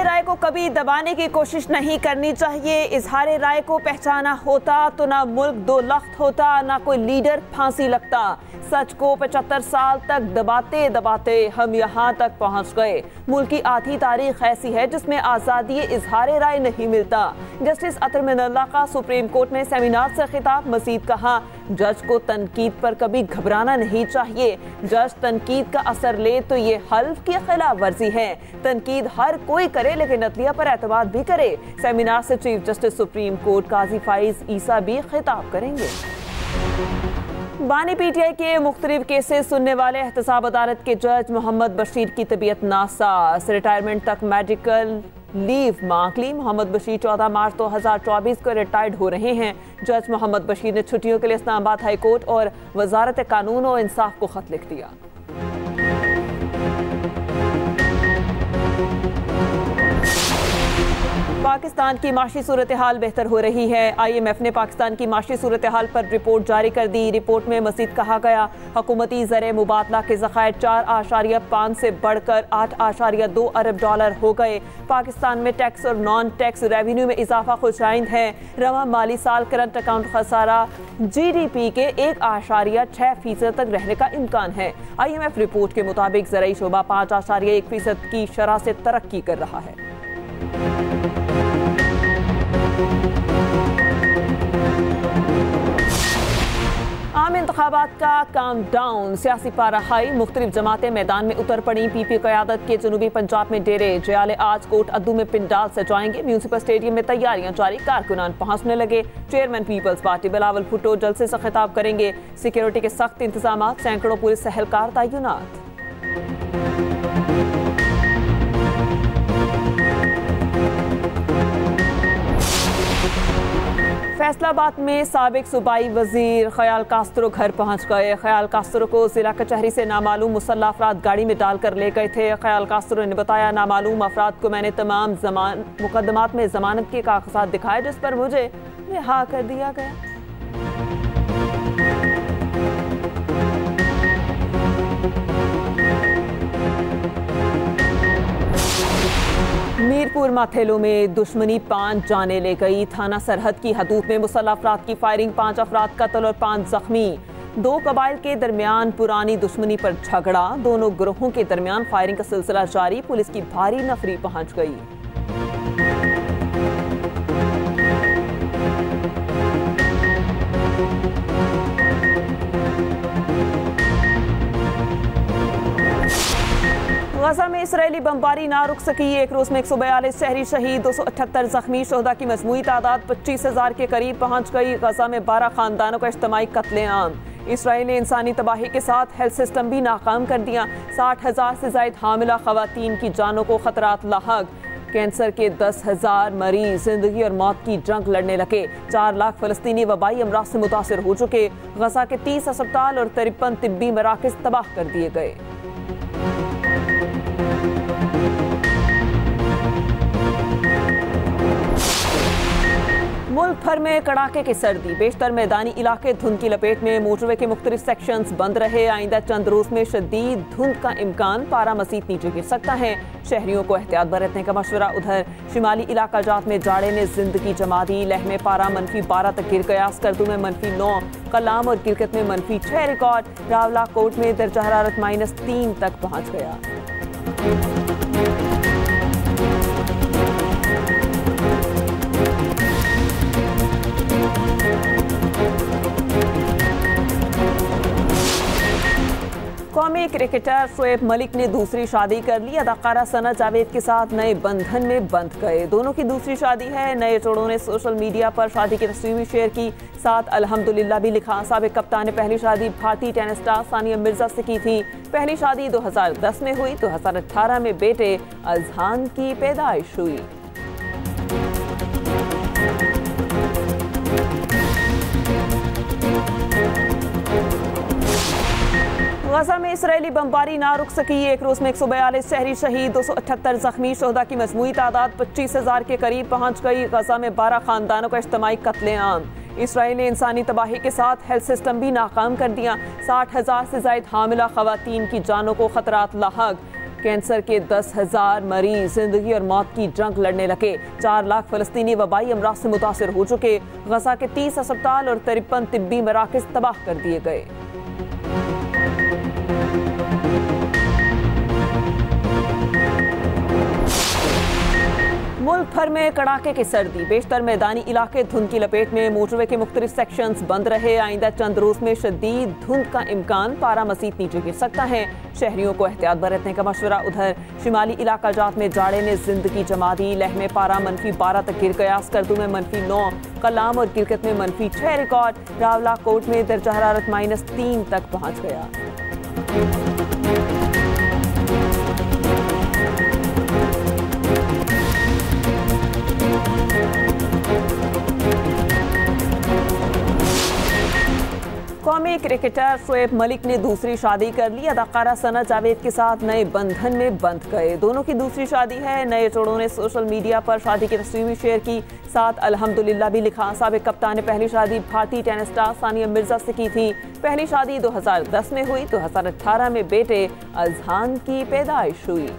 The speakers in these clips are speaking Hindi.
इजहार राय को कभी दबाने की कोशिश नहीं करनी चाहिए। इजहार राय को पहचाना होता तो ना मुल्क दो लख्त होता, ना कोई लीडर फांसी लगता। सच को 75 साल तक दबाते दबाते हम यहाँ तक पहुँच गए। मुल्क की आधी तारीख ऐसी है जिसमें आज़ादी इजहार राय नहीं मिलता। जस्टिस अतर मिनल्ला का सुप्रीम कोर्ट में सेमिनार से खिताब। मजीद कहा, जज को तनकीद पर कभी घबराना नहीं चाहिए। जज तनकीद का असर ले तो ये हल्फ की खिलाफ वर्जी है। तनकीद हर कोई करे लेकिन नतलिया पर एतमाद भी करे। सेमिनार से चीफ जस्टिस सुप्रीम कोर्ट काजी फाइज ईसा भी खिताब करेंगे। बानी पीटीआई के मुख्तलिफ केसेस सुनने वाले एहतसाब अदालत के जज मोहम्मद बशीर की तबीयत नासाज। रिटायरमेंट तक मेडिकल लीव मांग ली। मोहम्मद बशीर 14 मार्च 2024 को रिटायर्ड हो रहे हैं। जज मोहम्मद बशीर ने छुट्टियों के लिए इस्लामाबाद हाई कोर्ट और वजारत कानून और इंसाफ को खत लिख दिया। पाकिस्तान की माशी सूरत हाल बेहतर हो रही है। IMF ने पाकिस्तान की माशी सूरत हाल पर रिपोर्ट जारी कर दी। रिपोर्ट में मजीद कहा गया, हुकूमती ज़र मुबादला के ज़खायर 4.5 से बढ़कर 8.2 अरब डॉलर हो गए। पाकिस्तान में टैक्स और नॉन टैक्स रेवेन्यू में इजाफा खुशाइंद है। रवा माली साल करंट अकाउंट खसारा GDP के 1.6% तक रहने का इम्कान है। IMF रिपोर्ट के मुताबिक ज़राई शोबा 5.1% की शरह से तरक्की कर रहा है। आम इंतखाबात का काम डाउन, सियासी पारा हाई। मुख्तलिफ जमातें मैदान में उतर पड़ी। PP क़यादत के जनूबी पंजाब में डेरे। जयाले आज कोट अद्दू में पिंडाल सजाएंगे। म्यूनसिपल स्टेडियम में तैयारियां जारी। कारकुनान पहुंचने लगे। Chairman People's Party Bilawal Bhutto जलसे से खिताब करेंगे। सिक्योरिटी के सख्त इंतजाम, सैकड़ों पुलिस एहलकार तैनात। फैसलाबाद में साबिक सूबाई वजीर ख्याल कास्त्रो घर पहुंच गए। ख्याल कास्त्रो को जिला कचहरी से नामालूम मुसल्ला अफराद गाड़ी में डालकर ले गए थे। ख्याल कास्त्रो ने बताया, नामालूम अफराद को मैंने तमाम मुकदमात में जमानत के कागजात दिखाए जिस पर मुझे रिहा कर दिया गया। मीरपुर माथेलो में दुश्मनी 5 जाने ले गई। थाना सरहद की हदूद में मुसल्लह अफराद की फायरिंग, 5 अफराद कत्ल और 5 जख्मी। 2 कबाइल के दरमियान पुरानी दुश्मनी पर झगड़ा। दोनों ग्रोहों के दरमियान फायरिंग का सिलसिला जारी। पुलिस की भारी नफरी पहुंच गई। गजा में इसराइली बमबारी ना रुक सकी। एक रोज में 142 शहरी शहीद, 278 जख्मी। शोहदा की मजमूई तादाद 25,000 के करीब पहुंच गई। गजा में 12 खानदानों का इज्तिमाई कत्लेआम। इसराइल ने इंसानी तबाही के साथ हेल्थ सिस्टम भी नाकाम कर दिया। 60,000 से ज्यादा हामिला खवातीन की जानों को खतरात लाहक। कैंसर के 10,000 मरीज जिंदगी और मौत की जंग लड़ने लगे। 4 लाख फलस्तीनी वबाई अमराज से मुतासिर हो चुके। गजा के 30 अस्पताल और 53 तिब्बी मराकज तबाह कर दिए गए। मुल्क भर में कड़ाके की सर्दी। बेशतर मैदानी इलाके धुंध की लपेट में। मोटरवे के मुख्तलिफ सेक्शंस बंद रहे। आइंदा चंद रोज में शदीद धुंध का इम्कान। पारा मजीद नीचे गिर सकता है। शहरियों को एहतियात बरतने का मशवरा। उधर शिमाली इलाका जात में जाड़े ने जिंदगी जमा दी। लह में पारा -12 तक गिर गया। स्कर्दू में -9, कलाम और गिलगित में -6 रिकॉर्ड। रावला कोट में दर्जा हरारत -3 तक पहुँच गया। कौमी क्रिकेटर शोएब मलिक ने दूसरी शादी कर ली। अदाकारा सना जावेद के साथ नए बंधन में बंध गए। दोनों की दूसरी शादी है। नए जोड़ों ने सोशल मीडिया पर शादी की तस्वीर भी शेयर की। साथ अल्हम्दुलिल्लाह भी लिखा। साबिक कप्तान ने पहली शादी भारतीय टेनिस स्टार सानिया मिर्जा से की थी। पहली शादी 2010 में हुई। 2018 में बेटे अजहान की पैदाइश हुई। गजा में इसराइली बमबारी ना रुक सकी। एक रोज में 142 शहरी शहीद, 278 जख्मी। शोहदा की मजमूई तादाद 25,000 के करीब पहुंच गई। गजा में 12 खानदानों का इज्तिमाई कत्लेआम। इसराइल ने इंसानी तबाही के साथ हेल्थ सिस्टम भी नाकाम कर दिया। 60,000 से ज्यादा हामिला खवातीन की जानों को खतरात लाहक। कैंसर के 10,000 मरीज जिंदगी और मौत की जंग लड़ने लगे। 4 लाख फलस्तीनी वबाई अमराज से मुतासिर हो चुके। गजा के 30 अस्पताल और 53 तिब्बी मराकज तबाह कर दिए गए। मुल्क भर में कड़ाके की सर्दी, बेशतर मैदानी इलाके धुंध की लपेट में। मोटरवे के मुख्तलिफ सेक्शंस बंद रहे। आइंदा चंद रोज में शदीद धुंध का इम्कान, पारा मजीद नीचे गिर सकता है। शहरियों को एहतियात बरतने का मशवरा। उधर शिमाली इलाका जात में जाड़े ने जिंदगी जमा दी। लह में पारा -12 तक गिर गया। स्कर्दू में -9, कलाम और गिलगित में -6 रिकॉर्ड। रावला कोट में दर्जा हरारत -3 तक पहुंच गया। कौमी क्रिकेटर शोएब मलिक ने दूसरी शादी कर ली। अदाकारा सना जावेद के साथ नए बंधन में बंध गए। दोनों की दूसरी शादी है। नए जोड़ों ने सोशल मीडिया पर शादी की तस्वीर भी शेयर की, साथ अल्हम्दुलिल्लाह भी लिखा। साबिक कप्तान ने पहली शादी भारतीय टेनिस स्टार सानिया मिर्जा से की थी। पहली शादी 2010 में हुई। 2018 में बेटे अजहान की पैदाइश हुई।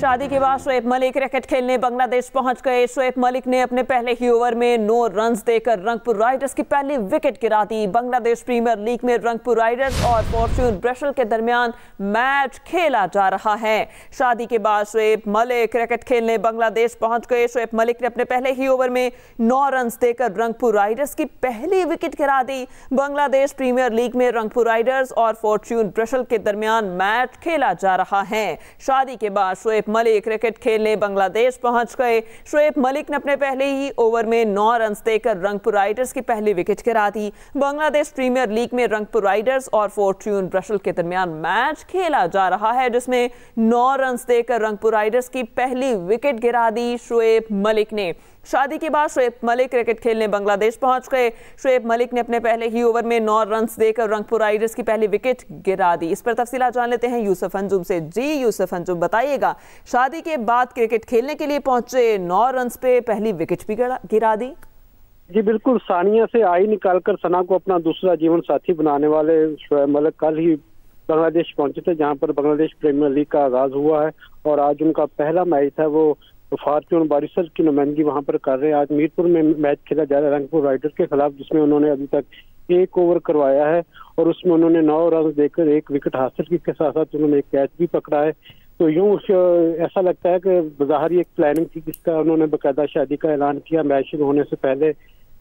शादी के बाद शोएब मलिक क्रिकेट खेलने बांग्लादेश पहुंच गए। शोएब मलिक ने अपने पहले ही ओवर में 9 रन्स देकर रंगपुर राइडर्स की पहली विकेट गिरा दी। बांग्लादेश प्रीमियर लीग में रंगपुर राइडर्स और फॉर्च्यून ब्रशल के दरमियान मैच खेला जा रहा है। शादी के बाद शोएब मलिक क्रिकेट खेलने बांग्लादेश पहुंच गए। शोएब मलिक ने अपने पहले ही ओवर में 9 रन्स देकर रंगपुर राइडर्स की पहली विकेट गिरा दी। बांग्लादेश प्रीमियर लीग में रंगपुर राइडर्स और फॉर्च्यून ब्रशल के दरमियान मैच खेला जा रहा है। शादी के बाद शोएब मलिक क्रिकेट खेलने बांग्लादेश पहुंच गए। शोएब मलिक ने अपने पहले ही ओवर में 9 रन्स देकर रंगपुर राइडर्स की पहली विकेट गिरा दी। बांग्लादेश प्रीमियर लीग में रंगपुर राइडर्स और फॉर्च्यून ब्रशल के दरमियान मैच खेला जा रहा है, जिसमें 9 रन्स देकर रंगपुर राइडर्स की पहली विकेट गिरा दी शोएब मलिक ने। शादी के बाद शोएब मलिक क्रिकेट खेलने बांग्लादेश पहुंच गए। शोएब मलिक ने अपने पहले ही ओवर में 9 रन्स देकर रंगपुर राइडर्स की पहली विकेट गिरा दी। इस पर तफसीलात जान लेते हैं यूसुफ अंजुम से। जी यूसुफ अंजुम, बताइएगा, शादी के बाद क्रिकेट खेलने के लिए पहुंचे, 9 रन्स पे पहली विकेट भी गिरा दी। जी बिल्कुल, सानिया से आई निकालकर सना को अपना दूसरा जीवन साथी बनाने वाले शोएब मलिक कल ही बांग्लादेश पहुंचे थे, जहां पर बांग्लादेश प्रीमियर लीग का आगाज हुआ है और आज उनका पहला मैच था। वो फॉर्च्यून बारिशर की नुमाइंदगी वहां पर कर रहे हैं। आज मीरपुर में मैच खेला जा रहा है रंगपुर राइडर्स के खिलाफ, जिसमें उन्होंने अभी तक 1 ओवर करवाया है और उसमें उन्होंने 9 रन देकर 1 विकेट हासिल की। इसके साथ साथ उन्होंने 1 कैच भी पकड़ा है। तो यूं ऐसा लगता है कि बाहरी एक प्लानिंग थी, जिसका उन्होंने बाकायदा शादी का ऐलान किया मैच शुरू होने से पहले।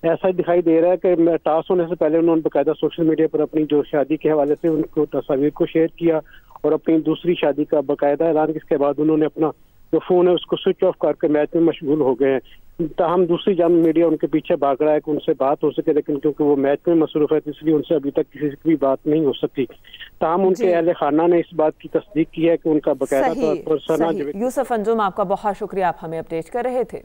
ऐसा दिखाई दे रहा है कि टॉस होने से पहले उन्होंने बाकायदा सोशल मीडिया पर अपनी जो शादी के हवाले से उनको तस्वीर को शेयर किया और अपनी दूसरी शादी का बाकायदा ऐलान। इसके बाद उन्होंने अपना जो फोन है उसको स्विच ऑफ करके मैच में मशगूल हो गए हैं। ताहम दूसरी जानिब मीडिया उनके पीछे भाग रहा है कि उनसे बात हो सके, लेकिन क्योंकि वो मैच में मसरूफ है इसलिए उनसे अभी तक किसी से भी बात नहीं हो सकी। ताहम उनके अहले खाना ने इस बात की तस्दीक की है कि उनका बाकायदा तौर पर सना। यूसुफ अंजुम, आपका बहुत शुक्रिया, आप हमें अपडेट कर रहे थे।